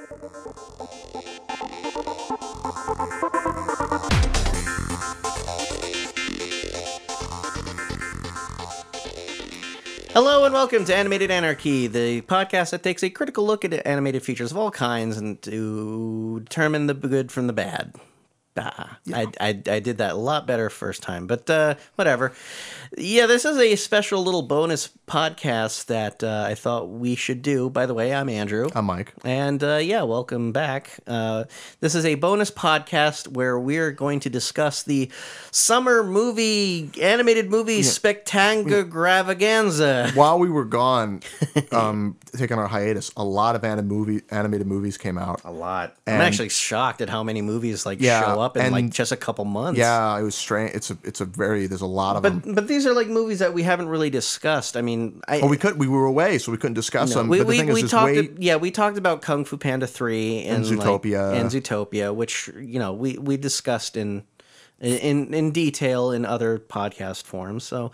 Hello and welcome to Animated Anarchy, the podcast that takes a critical look at animated features of all kinds and to determine the good from the bad. Yeah. I did that a lot better first time, but whatever. Yeah, this is a special little bonus podcast that I thought we should do. By the way, I'm Andrew. I'm Mike. And yeah, welcome back. This is a bonus podcast where we're going to discuss the summer animated movie spectacular. While we were gone, taking our hiatus, a lot of animated movies came out. A lot. I'm actually shocked at how many movies show up in like just a couple months. Yeah, it was strange. There's a lot of them. But these are like movies that we haven't really discussed. I mean, we were away, so we couldn't discuss them. But the thing is, we talked about Kung Fu Panda 3 and Zootopia, which we discussed in detail in other podcast forms. So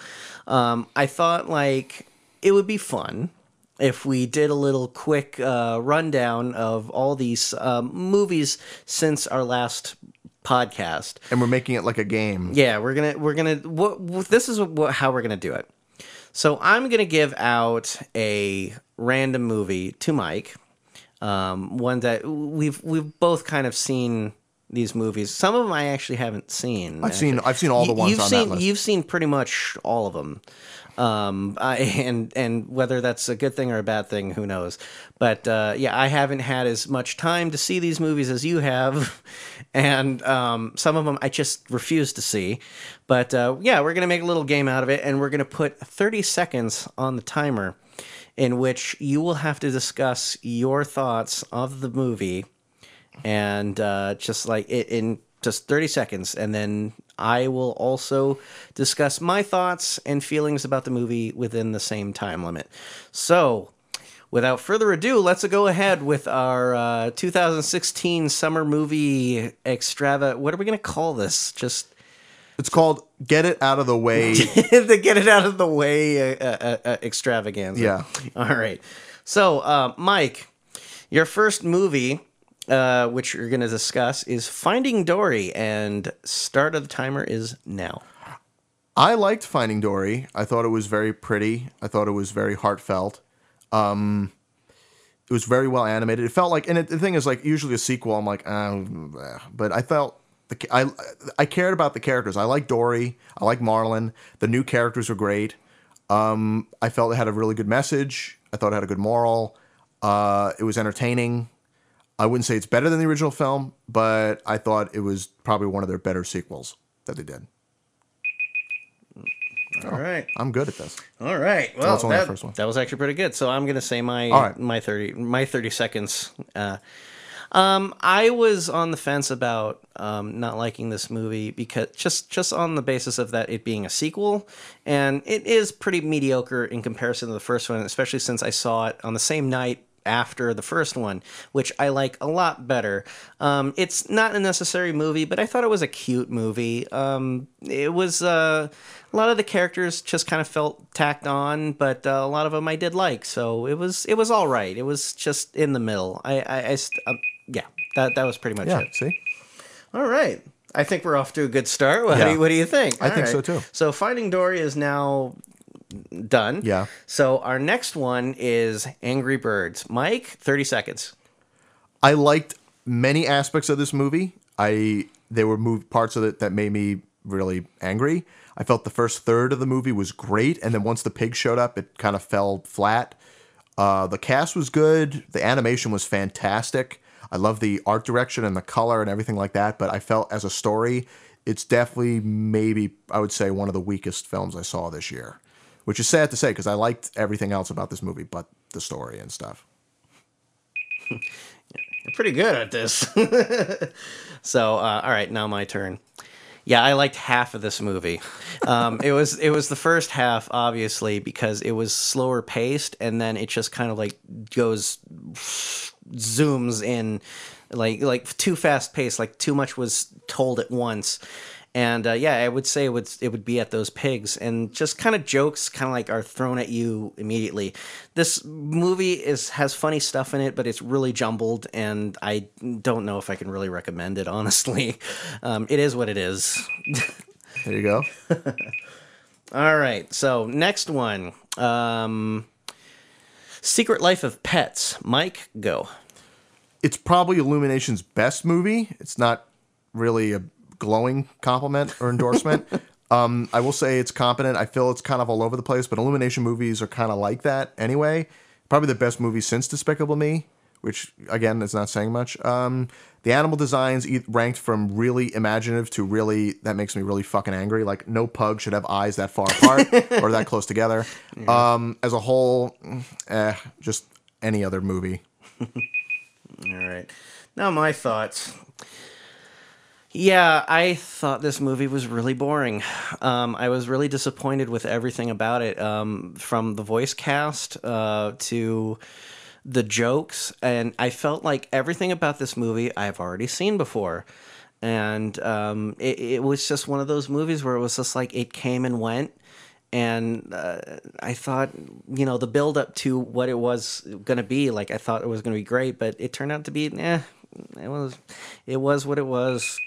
I thought it would be fun if we did a little quick rundown of all these movies since our last podcast, and we're making it like a game. Yeah, we're gonna. This is how we're gonna do it. So I'm gonna give out a random movie to Mike, one that we've both kind of seen these movies. Some of them I actually haven't seen. I've seen all the ones on that list. You've seen pretty much all of them. And whether that's a good thing or a bad thing, who knows? But yeah, I haven't had as much time to see these movies as you have, and some of them I just refuse to see. But yeah, we're gonna make a little game out of it, and we're gonna put 30 seconds on the timer, in which you will have to discuss your thoughts of the movie, and just like in just 30 seconds, and then I will also discuss my thoughts and feelings about the movie within the same time limit. So, without further ado, let's go ahead with our 2016 summer movie What are we going to call this? It's called Get It Out of the Way. The Get It Out of the Way extravaganza. Yeah. All right. So, Mike, your first movie, which you're going to discuss, is Finding Dory, and start of the timer is now. I liked Finding Dory. I thought it was very pretty. I thought it was very heartfelt. It was very well animated. It felt like, and the thing is, usually a sequel, I'm like, but I felt I cared about the characters. I like Dory. I like Marlin. The new characters were great. I felt it had a really good message. I thought it had a good moral. It was entertaining. I wouldn't say it's better than the original film, but I thought it was probably one of their better sequels that they did. All right. I'm good at this. All right. Well, that's only the first one. That was actually pretty good. So I'm going to say my 30 seconds. I was on the fence about not liking this movie because just on the basis of that it being a sequel, and it is pretty mediocre in comparison to the first one, especially since I saw it on the same night after the first one, which I like a lot better. It's not a necessary movie, but I thought it was a cute movie. It was a lot of the characters just kind of felt tacked on, but a lot of them I did like, so it was all right. It was just in the middle. Yeah, that was pretty much it. See? All right. I think we're off to a good start. What do you think? I think so too. So Finding Dory is now done. Yeah. So our next one is Angry Birds. Mike, 30 seconds. I liked many aspects of this movie. There were parts of it that made me really angry. I felt the first third of the movie was great, and then once the pig showed up, it kind of fell flat. The cast was good. The animation was fantastic. I love the art direction and the color and everything like that, but I felt as a story, it's definitely maybe, I would say, one of the weakest films I saw this year. Which is sad to say, because I liked everything else about this movie, but the story and stuff. You're pretty good at this. So, all right, now my turn. Yeah, I liked half of this movie. It was the first half, obviously, because it was slower paced, and then it just kind of zooms in, like too fast paced, like too much was told at once. And yeah, I would say it would be at those pigs, and just kind of jokes kind of like are thrown at you immediately. This movie has funny stuff in it, but it's really jumbled, and I don't know if I can really recommend it, honestly. It is what it is. There you go. All right, so next one. Secret Life of Pets. Mike, go. It's probably Illumination's best movie. It's not really a glowing compliment or endorsement. I will say it's competent. I feel it's kind of all over the place, but Illumination movies are kind of like that anyway. Probably the best movie since Despicable Me, which, again, is not saying much. The animal designs ranked from really imaginative to really, that makes me really fucking angry. Like, no pug should have eyes that far apart or that close together. Yeah. As a whole, just any other movie. All right. Now my thoughts. Yeah, I thought this movie was really boring. I was really disappointed with everything about it, from the voice cast to the jokes, and I felt like everything about this movie I've already seen before. And it was just one of those movies where it was just like it came and went. And I thought, the build up to what it was going to be, like I thought it was going to be great, but it turned out to be, it was what it was.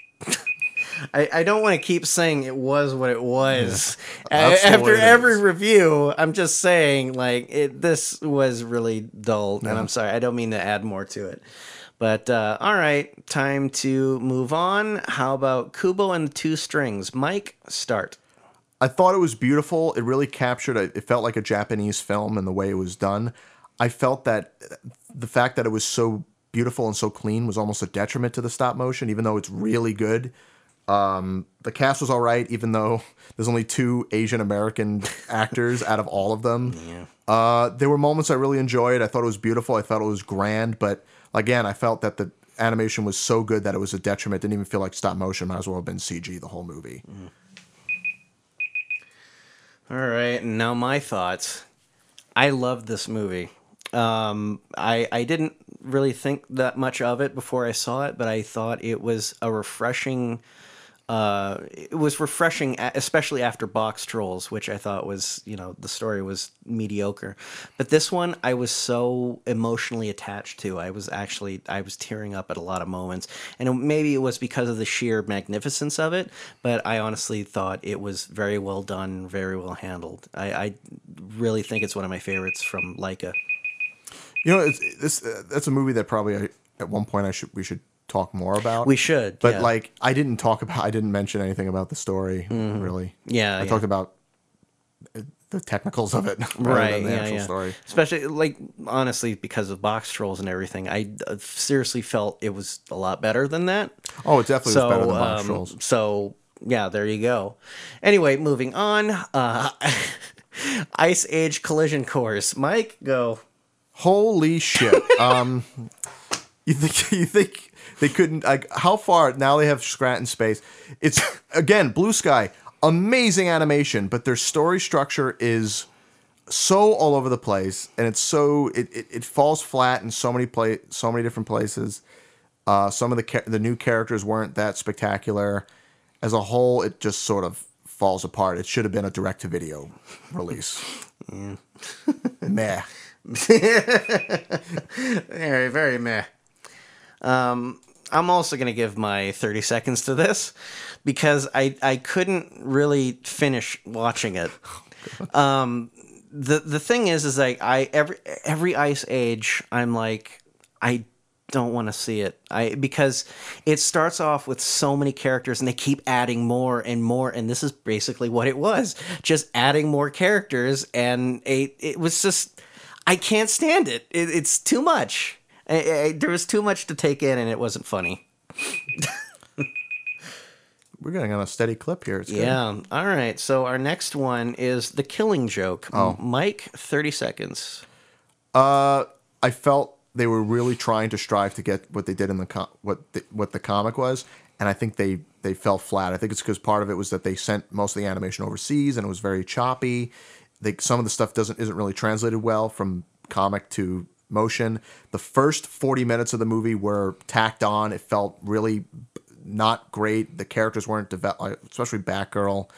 I don't want to keep saying it was what it was. Yeah, after every review, I'm just saying, like, this was really dull, and I'm sorry, I don't mean to add more to it. But, all right, time to move on. How about Kubo and Two Strings? Mike, start. I thought it was beautiful. It really captured it felt like a Japanese film in the way it was done. I felt that the fact that it was so beautiful and so clean was almost a detriment to the stop motion, even though it's really good. The cast was all right, even though there's only 2 Asian American actors out of all of them. Yeah. There were moments I really enjoyed. I thought it was beautiful. I thought it was grand. But again, I felt that the animation was so good that it was a detriment. It didn't even feel like stop motion. Might as well have been CG the whole movie. Mm. All right, and now my thoughts. I loved this movie. I didn't really think that much of it before I saw it, but I thought it was a refreshing. It was refreshing, especially after Box Trolls, which I thought was, the story was mediocre. But this one, I was so emotionally attached to. I was tearing up at a lot of moments. And maybe it was because of the sheer magnificence of it, but I honestly thought it was very well done, very well handled. I really think it's one of my favorites from Laika. That's a movie that probably at one point we should talk more about. We should, but I didn't mention anything about the story, really. Yeah, I talked about the technicals of it, rather than the actual story. Especially, honestly, because of Box Trolls and everything, I seriously felt it was a lot better than that. Oh, it definitely was better than Box Trolls. So yeah, there you go. Anyway, moving on. Ice Age Collision Course. Mike, go. Holy shit! You think they couldn't? How far now? They have Scranton Space. It's again Blue Sky. Amazing animation, but their story structure is so all over the place, and it's so it falls flat in so many different places. Some of the new characters weren't that spectacular. As a whole, it just sort of falls apart. It should have been a direct-to-video release. Meh. Very, very meh. I'm also going to give my 30 seconds to this because I couldn't really finish watching it. The thing is like every Ice Age, I'm like, I don't want to see it. Because it starts off with so many characters and they keep adding more and more, and this is basically what it was, just adding more characters, and it was just, I can't stand it. It's too much. There was too much to take in, and it wasn't funny. We're getting on a steady clip here. It's good. Yeah. All right. So our next one is The Killing Joke. Oh. Mike, 30 seconds. I felt they were really trying to strive to get what they did in what the comic was, and I think they fell flat. I think it's because part of it was that they sent most of the animation overseas, and it was very choppy. Some of the stuff isn't really translated well from comic to motion. The first 40 minutes of the movie were tacked on. It felt really not great. The characters weren't developed, especially Batgirl.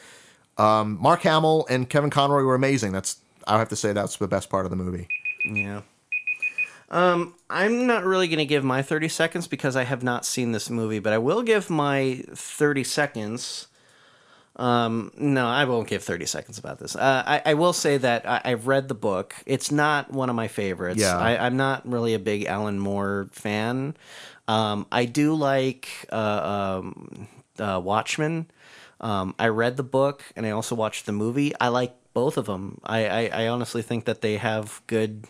Mark Hamill and Kevin Conroy were amazing. I have to say that's the best part of the movie. Yeah. I'm not really going to give my 30 seconds because I have not seen this movie, but I will give my 30 seconds. No, I won't give 30 seconds about this. I will say that I've read the book. It's not one of my favorites. Yeah. I'm not really a big Alan Moore fan. I do like Watchmen. I read the book and I also watched the movie. I like both of them. I honestly think that they have good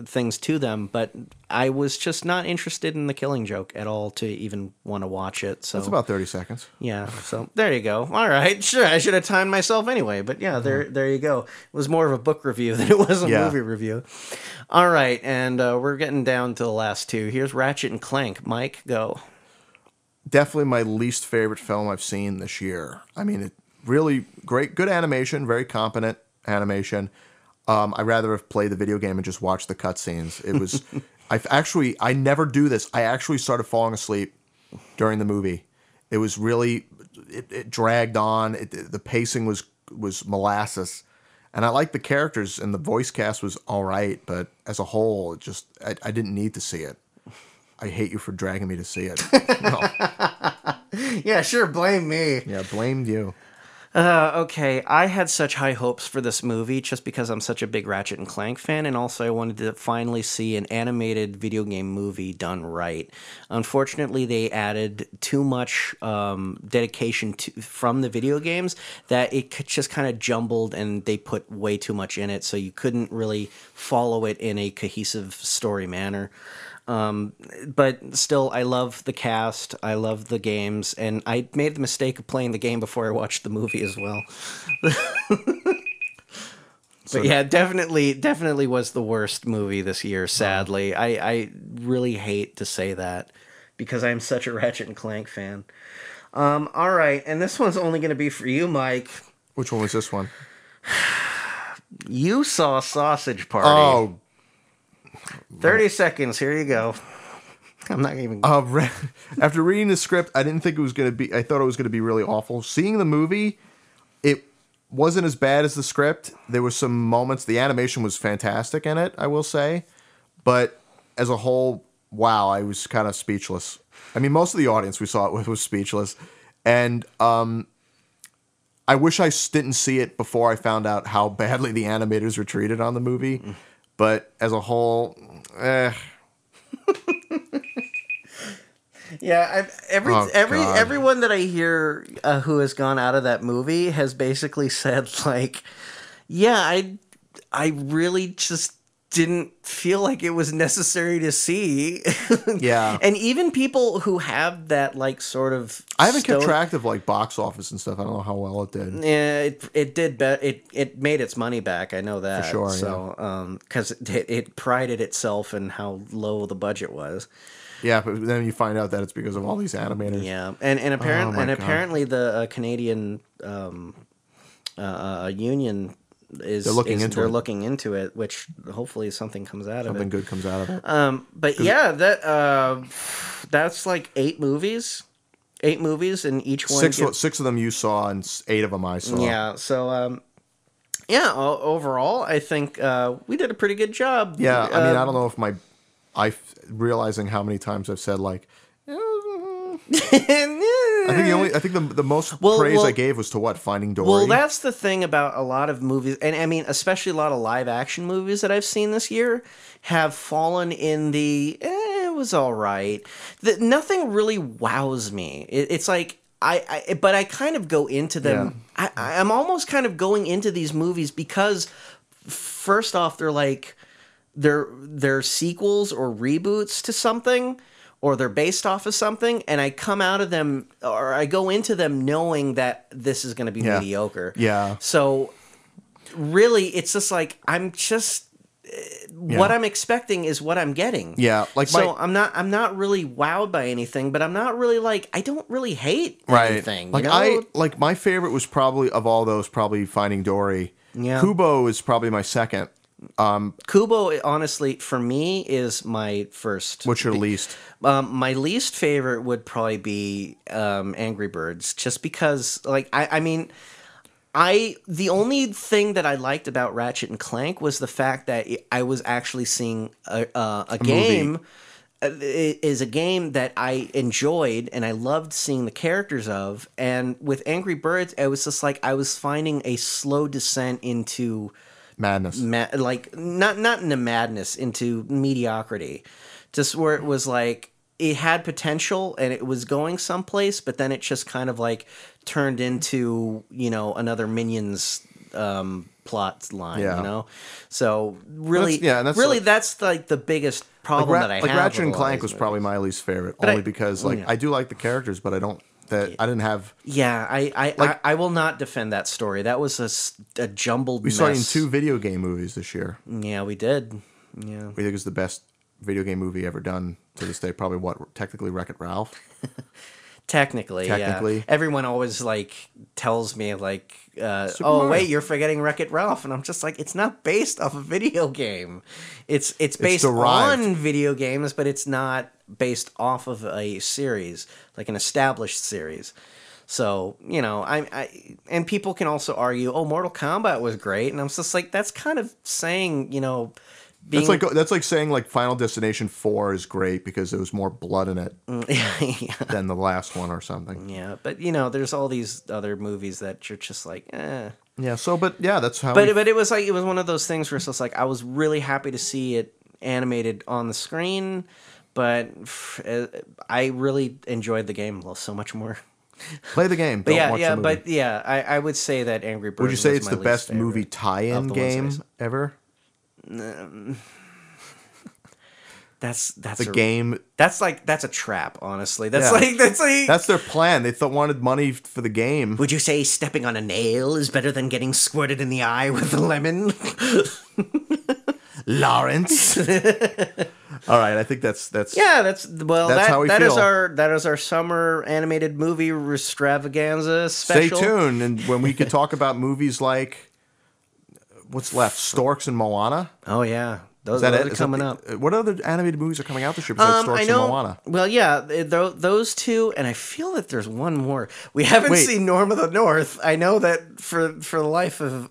things to them, but I was just not interested in The Killing Joke at all to even want to watch it. So That's about 30 seconds. yeah, so there you go. All right, sure, I should have timed myself anyway, but yeah, there you go. It was more of a book review than it was a movie review. All right, and we're getting down to the last two. Here's Ratchet and Clank. Mike, go. Definitely my least favorite film I've seen this year. I mean, it really great, good animation, very competent animation. I'd rather have played the video game and just watched the cutscenes. It was, I never do this. I actually started falling asleep during the movie. It was really, it dragged on. The pacing was molasses. And I liked the characters and the voice cast was all right. But as a whole, I didn't need to see it. I hate you for dragging me to see it. No. Yeah, sure, blame me. Yeah, blamed you. Okay, I had such high hopes for this movie just because I'm such a big Ratchet and Clank fan, and also I wanted to finally see an animated video game movie done right. Unfortunately, they added too much dedication from the video games that it just kind of jumbled, and they put way too much in it, so you couldn't really follow it in a cohesive story manner. But still, I love the cast, I love the games, and I made the mistake of playing the game before I watched the movie as well. But yeah, definitely was the worst movie this year, sadly. I really hate to say that because I'm such a Ratchet and Clank fan. All right, and this one's only going to be for you, Mike. Which one was this one? You saw Sausage Party. Oh, 30 seconds. Here you go. I'm not even. After reading the script, I didn't think it was going to be. I thought it was going to be really awful. Seeing the movie, it wasn't as bad as the script. There were some moments. The animation was fantastic in it, I will say. But as a whole, wow, I was kind of speechless. I mean, most of the audience we saw it with was speechless. And I wish I didn't see it before I found out how badly the animators were treated on the movie. But as a whole, Yeah, everyone that I hear who has gone out of that movie has basically said like, yeah, I really just didn't feel like it was necessary to see. Yeah. And even people who have that like sort of I haven't kept track of like box office and stuff. I don't know how well it did. Yeah, it did. It made its money back. I know that For sure. So, because it prided itself in how low the budget was. Yeah, but then you find out that it's because of all these animators. Yeah, and apparently the Canadian union they're looking into it, which hopefully something comes out of it. Something good comes out of it. But yeah, that's like 8 movies. 8 movies, and each one... 6 of them you saw, and 8 of them I saw. Yeah, so... yeah, overall, I think we did a pretty good job. Yeah, I mean, I don't know if realizing how many times I've said, like... I think the most praise I gave was to Finding Dory. Well, that's the thing about a lot of movies, and I mean, especially a lot of live action movies that I've seen this year have fallen in the it was all right. Nothing really wows me. It's like but I kind of go into them. Yeah. I'm almost kind of going into these movies because first off, they're like they're sequels or reboots to something, or they're based off of something, and I come out of them, or I go into them knowing that this is going to be mediocre. Yeah. So really, it's just like what I'm expecting is what I'm getting. Yeah. I'm not really wowed by anything, but I'm not really like, I don't really hate anything. Like my favorite was probably of all those Finding Dory. Yeah. Kubo is probably my second. Kubo, honestly, for me, is my first. What's your least? My least favorite would probably be Angry Birds, just because, like, I mean, the only thing that I liked about Ratchet and Clank was the fact that I was actually seeing a game. Movie. Is a game that I enjoyed and I loved seeing the characters of. And with Angry Birds, it was just like I was finding a slow descent into Madness. like not into madness, into mediocrity, just where it was like it had potential and it was going someplace, but then it just kind of like turned into, you know, another Minions plot line, Yeah. you know. So really, That's that's like the biggest problem that I have. Like Ratchet with and a lot of Clank these was probably my least favorite, But only I- because like yeah. I do like the characters, but I didn't have. Yeah, I will not defend that story. That was a jumbled We mess. saw it in 2 video game movies this year. Yeah, we did. Yeah. We think it's the best video game movie ever done to this day. Probably technically Wreck-It Ralph. Technically, yeah. Everyone always like tells me like, "Oh Mario. wait, you're forgetting Wreck-It Ralph," and I'm just like, "It's not based off a video game. It's based derived. on video games, but it's not based off of a series, like an established series." So, you know, and people can also argue, "Oh, Mortal Kombat was great," and I'm just like, that's kind of saying, you know. That's like saying like Final Destination 4 is great because there was more blood in it than the last one or something. Yeah, but you know, there's all these other movies that you're just like, eh. Yeah. So, but yeah, that's how. But it was like, it was one of those things where it's just like I was really happy to see it animated on the screen, but I really enjoyed the game so much more. Play the game. But Don't watch the movie. but yeah, I would say that Angry Birds. Would you say was it's my the least best favorite movie of tie-in the ones I game saw. ever? That's The game. That's a trap. Honestly, that's Yeah. like. That's their plan. They wanted money for the game. Would you say stepping on a nail is better than getting squirted in the eye with a lemon? Lawrence. All right, I think that's Yeah, that's how we that is feel. that is our summer animated movie extravaganza special. Stay tuned, and when we could talk about movies like what's left, Storks and Moana. Oh yeah, those Is that are it? coming up. What other animated movies are coming out this year besides Storks I know. and Moana? Well, yeah, those two, and I feel that there's one more. We haven't Wait. seen Norm of the North. I know that for the life of.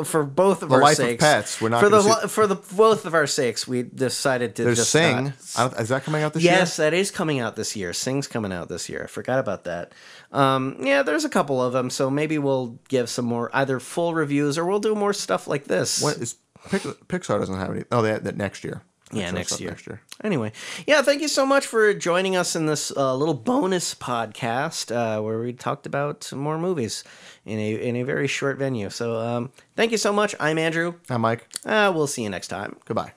For both of The our Life of sakes, Pets, we're not for gonna the both of our sakes, we decided to There's just Sing. not. Is that coming out this year? Yes, that is coming out this year. Sing's coming out this year. I forgot about that. Yeah, there's a couple of them, so maybe we'll give some more either full reviews or we'll do more stuff like this. What is Pixar doesn't have any? Oh, that next year. Yeah, Pixar next stuff year. Next year. Anyway, yeah, thank you so much for joining us in this little bonus podcast where we talked about some more movies in a very short venue. So thank you so much. I'm Andrew. Hi, Mike. We'll see you next time. Goodbye.